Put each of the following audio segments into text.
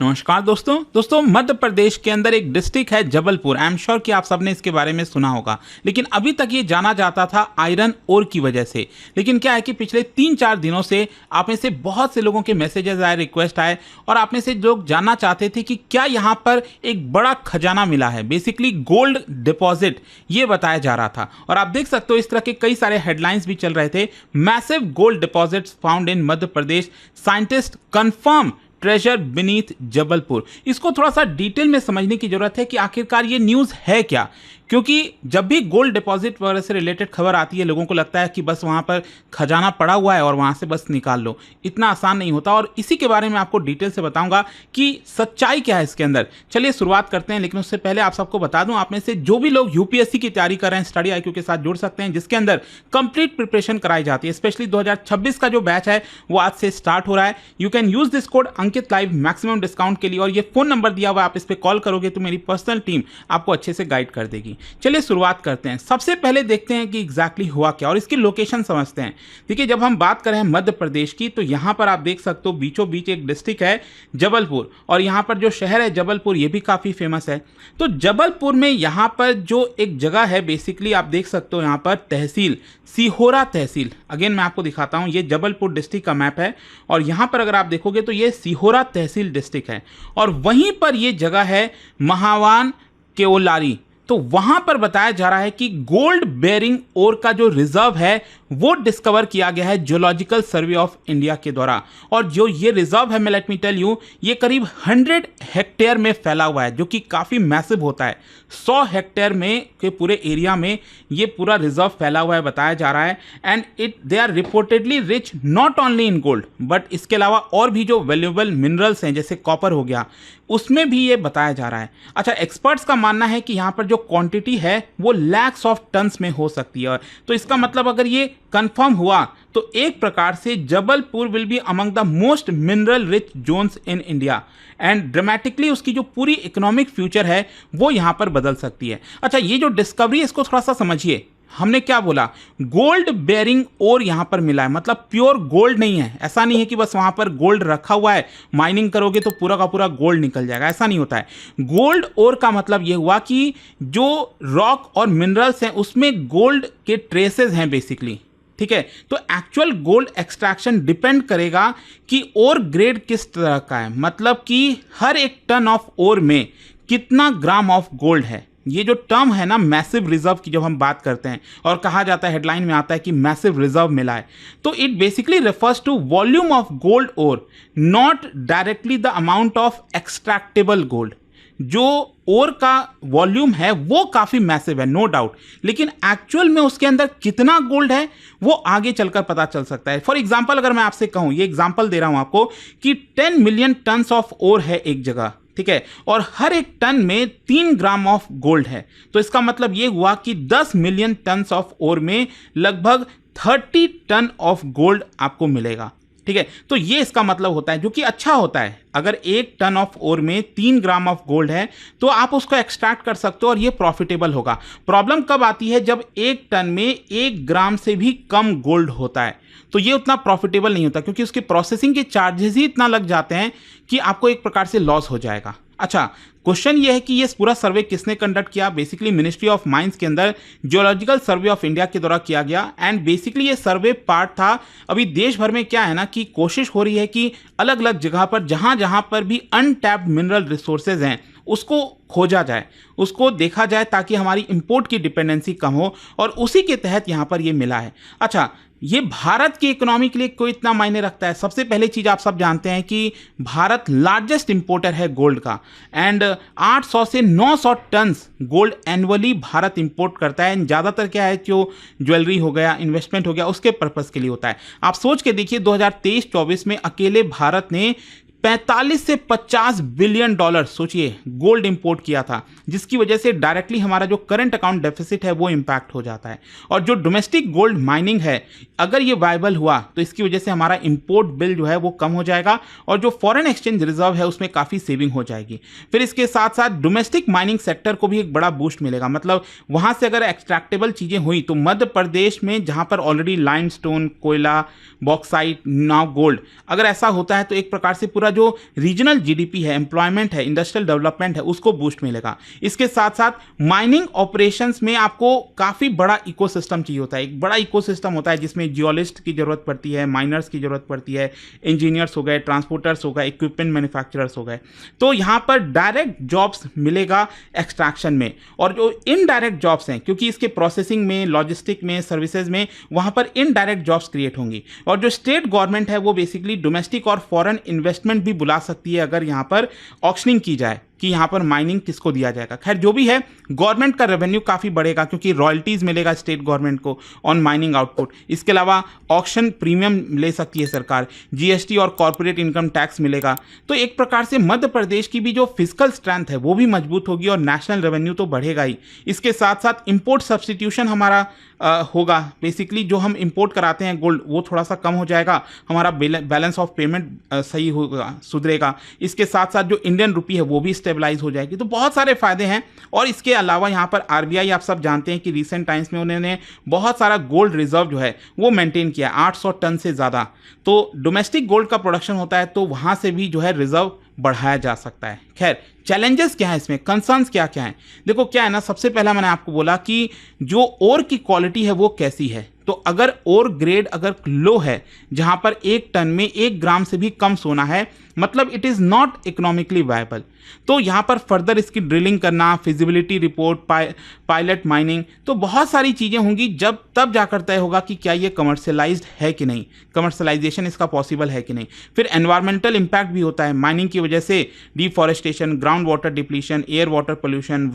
नमस्कार दोस्तों मध्य प्रदेश के अंदर एक डिस्ट्रिक्ट है जबलपुर। आई एम श्योर कि आप सबने इसके बारे में सुना होगा, लेकिन अभी तक ये जाना जाता था आयरन ओर की वजह से। लेकिन क्या है कि पिछले 3-4 दिनों से आप में से बहुत से लोगों के मैसेजेस आए, रिक्वेस्ट आए, और आप में से लोग जानना चाहते थे कि क्या यहाँ पर एक बड़ा खजाना मिला है, बेसिकली गोल्ड डिपॉजिट, ये बताया जा रहा था। और आप देख सकते हो इस तरह के कई सारे हेडलाइंस भी चल रहे थे। Massive gold deposits found in Madhya Pradesh, scientist confirm treasure beneath Jabalpur. इसको थोड़ा सा डिटेल में समझने की जरूरत है कि आखिरकार ये न्यूज़ है क्या, क्योंकि जब भी गोल्ड डिपॉजिट वगैरह से रिलेटेड खबर आती है लोगों को लगता है कि बस वहाँ पर खजाना पड़ा हुआ है और वहाँ से बस निकाल लो। इतना आसान नहीं होता, और इसी के बारे में आपको डिटेल से बताऊंगा कि सच्चाई क्या है इसके अंदर। चलिए शुरुआत करते हैं, लेकिन उससे पहले आप सबको बता दूं, आप में से जो भी लोग यूपीएससी की तैयारी कर रहे हैं स्टडी IQ के साथ जुड़ सकते हैं, जिसके अंदर कंप्लीट प्रिपरेशन कराई जाती है। स्पेशली 2026 का जो बैच है वो आज से स्टार्ट हो रहा है। You can use this code Ankit live maximum discount के लिए, और ये फोन नंबर दिया हुआ है, आप इस पर कॉल करोगे तो मेरी पर्सनल टीम आपको अच्छे से गाइड कर देगी। चलिए शुरुआत करते हैं। सबसे पहले देखते हैं कि एग्जैक्टली हुआ क्या और इसकी लोकेशन समझते हैं। देखिए, जब हम बात करें मध्य प्रदेश की, तो यहां पर आप देख सकते हो बीचों बीच एक डिस्ट्रिक्ट है जबलपुर, और यहां पर जो शहर है जबलपुर, ये भी काफी फेमस है। तो जबलपुर में यहां पर जो एक जगह है, बेसिकली आप देख सकते हो यहां पर तहसील, सिहोरा तहसील। अगेन मैं आपको दिखाता हूं, ये जबलपुर डिस्ट्रिक्ट का मैप है, और यहां पर अगर आप देखोगे तो ये सिहोरा तहसील डिस्ट्रिक्ट है, और वहीं पर ये जगह है महावान केओलारी। तो वहां पर बताया जा रहा है कि गोल्ड बेरिंग ओर का जो रिजर्व है वो डिस्कवर किया गया है जियोलॉजिकल सर्वे ऑफ इंडिया के द्वारा। और जो ये रिजर्व है, मैं लेट मी टेल यू, ये करीब 100 हेक्टेयर में फैला हुआ है, जो कि काफ़ी मैसिव होता है। 100 हेक्टेयर में के पूरे एरिया में ये पूरा रिजर्व फैला हुआ है, बताया जा रहा है। And they are reportedly rich not only in gold, but इसके अलावा और भी जो वैल्यूएबल मिनरल्स हैं, जैसे कॉपर हो गया, उसमें भी ये बताया जा रहा है। अच्छा, एक्सपर्ट्स का मानना है कि यहाँ पर जो क्वांटिटी है वो लैक्स ऑफ टन्स में हो सकती है। तो इसका मतलब अगर ये कंफर्म हुआ तो एक प्रकार से Jabalpur will be among the most mineral rich zones in India, and dramatically उसकी जो पूरी इकोनॉमिक फ्यूचर है वो यहाँ पर बदल सकती है। अच्छा, ये जो डिस्कवरी है इसको थोड़ा सा समझिए। हमने क्या बोला, गोल्ड बेरिंग ओर यहां पर मिला है, मतलब प्योर गोल्ड नहीं है। ऐसा नहीं है कि बस वहां पर गोल्ड रखा हुआ है, माइनिंग करोगे तो पूरा का पूरा गोल्ड निकल जाएगा, ऐसा नहीं होता है। गोल्ड ओर का मतलब यह हुआ कि जो रॉक और मिनरल्स हैं उसमें गोल्ड के ट्रेसेस हैं बेसिकली, ठीक है। तो एक्चुअल गोल्ड एक्सट्रैक्शन डिपेंड करेगा कि ओर ग्रेड किस तरह का है, मतलब कि हर एक टन ऑफ ओर में कितना ग्राम ऑफ गोल्ड है। ये जो टर्म है ना मैसिव रिजर्व की, जब हम बात करते हैं और कहा जाता है, हेडलाइन में आता है कि मैसिव रिजर्व मिला है, तो it basically refers to volume of gold ore, not directly the amount of extractable gold. जो ओर का वॉल्यूम है वो काफी मैसिव है, नो डाउट, लेकिन एक्चुअल में उसके अंदर कितना गोल्ड है वो आगे चलकर पता चल सकता है। फॉर एग्जांपल अगर मैं आपसे कहूं, ये एग्जांपल दे रहा हूं आपको, कि 10 मिलियन टन्स ऑफ ओर है एक जगह, ठीक है, और हर एक टन में 3 ग्राम ऑफ गोल्ड है, तो इसका मतलब यह हुआ कि 10 मिलियन टन्स ऑफ ओर में लगभग 30 टन ऑफ गोल्ड आपको मिलेगा, ठीक है। तो ये इसका मतलब होता है, जो कि अच्छा होता है। अगर 1 टन ऑफ ओर में 3 ग्राम ऑफ गोल्ड है तो आप उसको एक्सट्रैक्ट कर सकते हो और ये प्रॉफिटेबल होगा। प्रॉब्लम कब आती है, जब 1 टन में 1 ग्राम से भी कम गोल्ड होता है, तो ये उतना प्रॉफिटेबल नहीं होता, क्योंकि उसके प्रोसेसिंग के चार्जेस ही इतना लग जाते हैं कि आपको एक प्रकार से लॉस हो जाएगा। अच्छा, क्वेश्चन ये है कि ये पूरा सर्वे किसने कंडक्ट किया। बेसिकली मिनिस्ट्री ऑफ माइंस के अंदर जियोलॉजिकल सर्वे ऑफ इंडिया के द्वारा किया गया, एंड बेसिकली ये सर्वे पार्ट था। अभी देश भर में क्या है ना कि कोशिश हो रही है कि अलग अलग जगह पर जहां जहां पर भी अनटैप्ड मिनरल रिसोर्सेज हैं उसको खोजा जाए, उसको देखा जाए, ताकि हमारी इंपोर्ट की डिपेंडेंसी कम हो, और उसी के तहत यहां पर ये मिला है। अच्छा, ये भारत की इकोनॉमी के लिए कोई इतना मायने रखता है। सबसे पहले चीज आप सब जानते हैं कि भारत लार्जेस्ट इंपोर्टर है गोल्ड का, एंड 800 से 900 tons gold annually Bharat import करता है। ज़्यादातर क्या है, जो ज्वेलरी हो गया, इन्वेस्टमेंट हो गया, उसके पर्पस के लिए होता है। आप सोच के देखिए, 2023-24 में अकेले भारत ने 45 से 50 बिलियन डॉलर, सोचिए, गोल्ड इंपोर्ट किया था, जिसकी वजह से डायरेक्टली हमारा जो करंट अकाउंट डेफिसिट है वो इंपैक्ट हो जाता है। और जो डोमेस्टिक गोल्ड माइनिंग है, अगर ये वायबल हुआ तो इसकी वजह से हमारा इंपोर्ट बिल जो है वो कम हो जाएगा, और जो फॉरेन एक्सचेंज रिजर्व है उसमें काफ़ी सेविंग हो जाएगी। फिर इसके साथ साथ डोमेस्टिक माइनिंग सेक्टर को भी एक बड़ा बूस्ट मिलेगा, मतलब वहाँ से अगर एक्सट्रैक्टेबल चीज़ें हुई तो मध्य प्रदेश में, जहाँ पर ऑलरेडी लाइमस्टोन, कोयला, बॉक्साइट, नाउ गोल्ड, अगर ऐसा होता है तो एक प्रकार से पूरा जो रीजनल जीडीपी है, एम्प्लॉयमेंट है, इंडस्ट्रियल डेवलपमेंट है, उसको बूस्ट मिलेगा। इसके साथ साथ माइनिंग ऑपरेशंस में आपको काफ़ी बड़ा इकोसिस्टम चाहिए होता है। एक बड़ा इकोसिस्टम होता है जिसमें जियोलिस्ट की ज़रूरत पड़ती है, माइनर्स की ज़रूरत पड़ती है, इंजीनियर्स हो गए, ट्रांसपोर्टर्स हो गए, इक्विपमेंट मैन्युफैक्चरर्स हो गए। तो यहाँ पर डायरेक्ट जॉब्स मिलेगा एक्सट्रैक्शन में, और जो इनडायरेक्ट जॉब्स हैं, क्योंकि इसके प्रोसेसिंग में, लॉजिस्टिक में, सर्विसेज में, वहाँ पर इनडायरेक्ट जॉब्स क्रिएट होंगी। और जो स्टेट गवर्नमेंट है वो बेसिकली डोमेस्टिक और फॉरेन इन्वेस्टमेंट भी बुला सकती है अगर यहाँ पर ऑक्शनिंग की जाए कि यहाँ पर माइनिंग किसको दिया जाएगा। खैर जो भी है, गवर्नमेंट का रेवेन्यू काफ़ी बढ़ेगा क्योंकि रॉयल्टीज़ मिलेगा स्टेट गवर्नमेंट को ऑन माइनिंग आउटपुट। इसके अलावा ऑक्शन प्रीमियम ले सकती है सरकार, जीएसटी और कॉर्पोरेट इनकम टैक्स मिलेगा। तो एक प्रकार से मध्य प्रदेश की भी जो फिजिकल स्ट्रेंथ है वो भी मजबूत होगी और नेशनल रेवेन्यू तो बढ़ेगा ही। इसके साथ साथ इंपोर्ट सब्सटीट्यूशन हमारा होगा। बेसिकली जो हम इंपोर्ट कराते हैं गोल्ड, वो थोड़ा सा कम हो जाएगा, हमारा बैलेंस ऑफ पेमेंट सही होगा, सुधरेगा। इसके साथ साथ जो इंडियन रुपी है वो भी स्टेबलाइज हो जाएगी। तो बहुत सारे फायदे हैं। और इसके अलावा यहाँ पर आरबीआई, आप सब जानते हैं कि रिसेंट टाइम्स में उन्होंने बहुत सारा गोल्ड रिजर्व जो है वो मेंटेन किया, 800 टन से ज़्यादा। तो डोमेस्टिक गोल्ड का प्रोडक्शन होता है तो वहाँ से भी जो है रिजर्व बढ़ाया जा सकता है। खैर चैलेंजेस क्या है इसमें, कंसर्न्स क्या क्या हैं? देखो क्या है ना, सबसे पहला मैंने आपको बोला कि जो ओर की क्वालिटी है वो कैसी है। तो अगर ओर ग्रेड अगर लो है, जहां पर 1 टन में 1 ग्राम से भी कम सोना है, मतलब it is not economically viable, तो यहाँ पर फर्दर इसकी ड्रिलिंग करना, फिजिबिलिटी रिपोर्ट, पायलट माइनिंग, तो बहुत सारी चीज़ें होंगी, जब तब जाकर तय होगा कि क्या ये कमर्शियलाइज्ड है कि नहीं, कमर्शियलाइजेशन इसका पॉसिबल है कि नहीं। फिर एनवायरमेंटल इम्पैक्ट भी होता है माइनिंग की वजह से, deforestation, ground water depletion, air water pollution,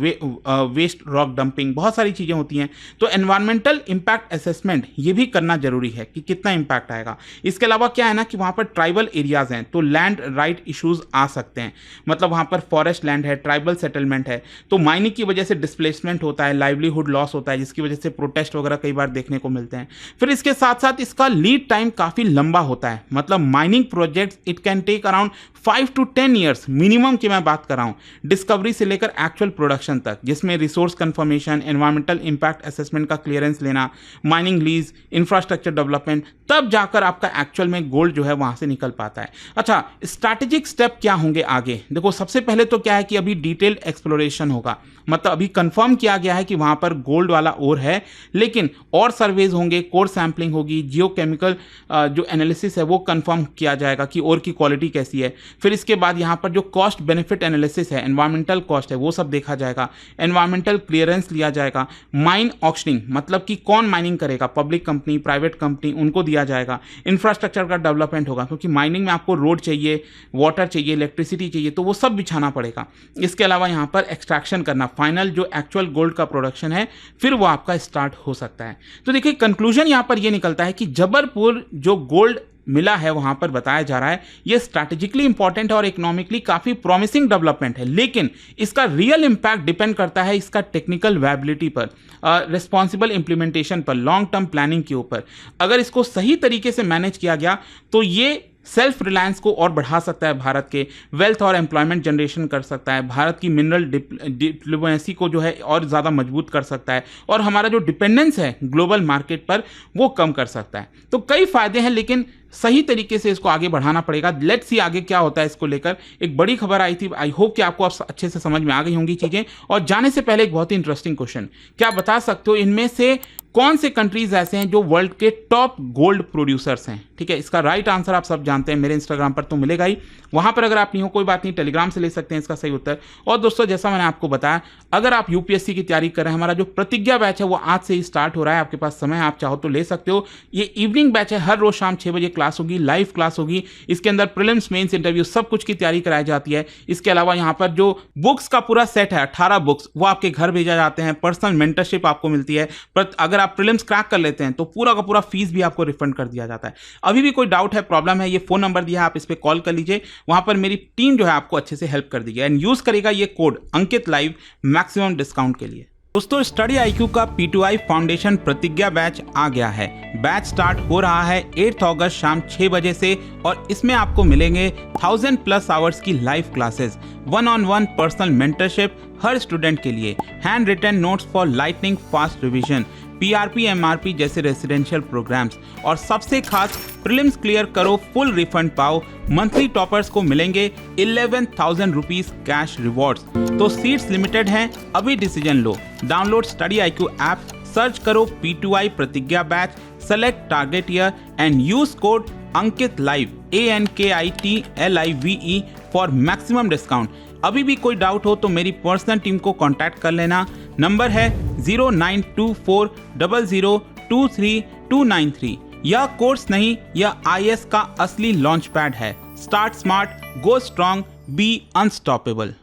waste rock dumping, बहुत सारी चीज़ें होती हैं। तो एनवायरमेंटल इम्पैक्ट असेसमेंट ये भी करना जरूरी है कि कितना इम्पैक्ट आएगा। इसके अलावा क्या है ना कि वहाँ पर ट्राइबल एरियाज़ हैं तो लैंड राइट इश्यूज आ सकते हैं, मतलब वहाँ पर फॉरेस्ट लैंड है, ट्राइबल सेटलमेंट है, तो माइनिंग की वजह से डिस्प्लेसमेंट होता है, लाइवलीहुड लॉस होता है, जिसकी वजह से प्रोटेस्ट वगैरह कई बार देखने को मिलते हैं। फिर इसके साथ साथ इसका लीड टाइम काफ़ी लंबा होता है, मतलब mining projects it can take around 5 to 10 years minimum की मैं बात कर रहा हूँ, डिस्कवरी से लेकर एक्चुअल प्रोडक्शन तक, जिसमें resource confirmation, environmental impact assessment का क्लियरेंस लेना, माइनिंग लीज, इंफ्रास्ट्रक्चर डेवलपमेंट, तब जाकर आपका एक्चुअल में गोल्ड जो है वहाँ से निकल पाता है। अच्छा, स्ट्रैटेजिक स्टेप क्या होंगे आगे? देखो सबसे पहले तो क्या है कि अभी डिटेल्ड एक्सप्लोरेशन होगा, मतलब अभी कंफर्म किया गया है कि वहाँ पर गोल्ड वाला ओर है, लेकिन और सर्वेज होंगे, कोर सैम्पलिंग होगी, जियोकेमिकल जो एनालिसिस है वो कंफर्म किया जाएगा कि ओर की क्वालिटी कैसी है। फिर इसके बाद यहाँ पर जो कॉस्ट बेनिफिट एनालिसिस है, एनवायरमेंटल कॉस्ट है, वो सब देखा जाएगा, एनवायरमेंटल क्लियरेंस लिया जाएगा, माइन ऑक्शनिंग, मतलब कि कौन माइनिंग करेगा, पब्लिक कंपनी, प्राइवेट कंपनी, उनको दिया जाएगा, इंफ्रास्ट्रक्चर का डेवलपमेंट होगा, क्योंकि माइनिंग में आपको रोड चाहिए, वाटर चाहिए, इलेक्ट्रिसिटी चाहिए, तो वो सब बिछाना पड़ेगा। इसके अलावा यहाँ पर एक्सट्रैक्शन करना, फाइनल जो एक्चुअल गोल्ड का प्रोडक्शन है, फिर वो आपका स्टार्ट हो सकता है। तो देखिए कंक्लूजन यहाँ पर ये निकलता है कि जबलपुर जो गोल्ड मिला है वहां पर बताया जा रहा है ये स्ट्रैटेजिकली इंपॉर्टेंट है और इकोनॉमिकली काफी प्रॉमिसिंग डेवलपमेंट है, लेकिन इसका रियल इंपैक्ट डिपेंड करता है इसका टेक्निकल वायबिलिटी पर, रिस्पॉन्सिबल इंप्लीमेंटेशन पर, लॉन्ग टर्म प्लानिंग के ऊपर। अगर इसको सही तरीके से मैनेज किया गया तो ये सेल्फ रिलायंस को और बढ़ा सकता है, भारत के वेल्थ और एम्प्लॉयमेंट जनरेशन कर सकता है, भारत की मिनरल डिप्लोमेसी को जो है और ज़्यादा मजबूत कर सकता है, और हमारा जो डिपेंडेंस है ग्लोबल मार्केट पर वो कम कर सकता है। तो कई फायदे हैं, लेकिन सही तरीके से इसको आगे बढ़ाना पड़ेगा। लेट्स सी आगे क्या होता है इसको लेकर। एक बड़ी खबर आई थी, आई होप कि आपको अब अच्छे से समझ में आ गई होंगी चीज़ें। और जाने से पहले एक बहुत ही इंटरेस्टिंग क्वेश्चन, क्या बता सकते हो इनमें से कौन से कंट्रीज ऐसे हैं जो वर्ल्ड के टॉप गोल्ड प्रोड्यूसर्स हैं? ठीक है, इसका राइट आंसर आप सब जानते हैं, मेरे इंस्टाग्राम पर तो मिलेगा ही, वहां पर अगर आप नहीं हो कोई बात नहीं, टेलीग्राम से ले सकते हैं इसका सही उत्तर। और दोस्तों जैसा मैंने आपको बताया, अगर आप यूपीएससी की तैयारी कर रहे हैं, हमारा जो प्रतिज्ञा बैच है वो आज से ही स्टार्ट हो रहा है, आपके पास समय है, आप चाहो तो ले सकते हो। ये इवनिंग बैच है, हर रोज शाम 6 बजे क्लास होगी, लाइव क्लास होगी। इसके अंदर प्रीलिम्स, मेंस, इंटरव्यू सब कुछ की तैयारी कराई जाती है। इसके अलावा यहाँ पर जो बुक्स का पूरा सेट है 18 बुक्स, वो आपके घर भेजा जाते हैं, पर्सनल मेंटरशिप आपको मिलती है। अगर आप प्रीलिम्स क्रैक कर लेते हैं तो पूरा का पूरा फीस भी आपको रिफंड कर दिया जाता है। अभी भी कोई डाउट है, प्रॉब्लम है, ये फोन नंबर दिया है, आप इस पे कॉल कर लीजिए, वहां पर मेरी टीम जो है आपको अच्छे से हेल्प कर देगी एंड यूज करेगा ये code Ankit live maximum discount के लिए। दोस्तों स्टडी IQ का P2I फाउंडेशन प्रतिज्ञा बैच आ गया है। बैच स्टार्ट हो रहा है 8 अगस्त शाम 6 बजे से और इसमें आपको मिलेंगे 1000+ आवर्स की live classes. 1-on-1 personal mentorship हर स्टूडेंट के लिए, handwritten notes for lightning fast revision, PRP MRP जैसे रेसिडेंशियल प्रोग्राम्स और सबसे खास प्रीलिम्स क्लियर करो फुल रिफंड पाओ। मंथली टॉपर्स को मिलेंगे 11,000 रुपीज कैश रिवॉर्ड्स। तो सीट्स लिमिटेड हैं, अभी डिसीजन लो। Download study IQ app, search करो P2I Pratigya batch, select target year and use code Ankit live ANKITLIVE for maximum discount. अभी भी कोई डाउट हो तो मेरी पर्सनल टीम को कांटेक्ट कर लेना। नंबर है 092400232993। यह कोर्स नहीं, यह IAS का असली लॉन्च पैड है। Start smart, go strong, be unstoppable.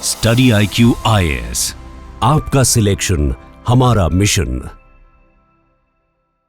Study IQ IAS, आपका सिलेक्शन हमारा मिशन।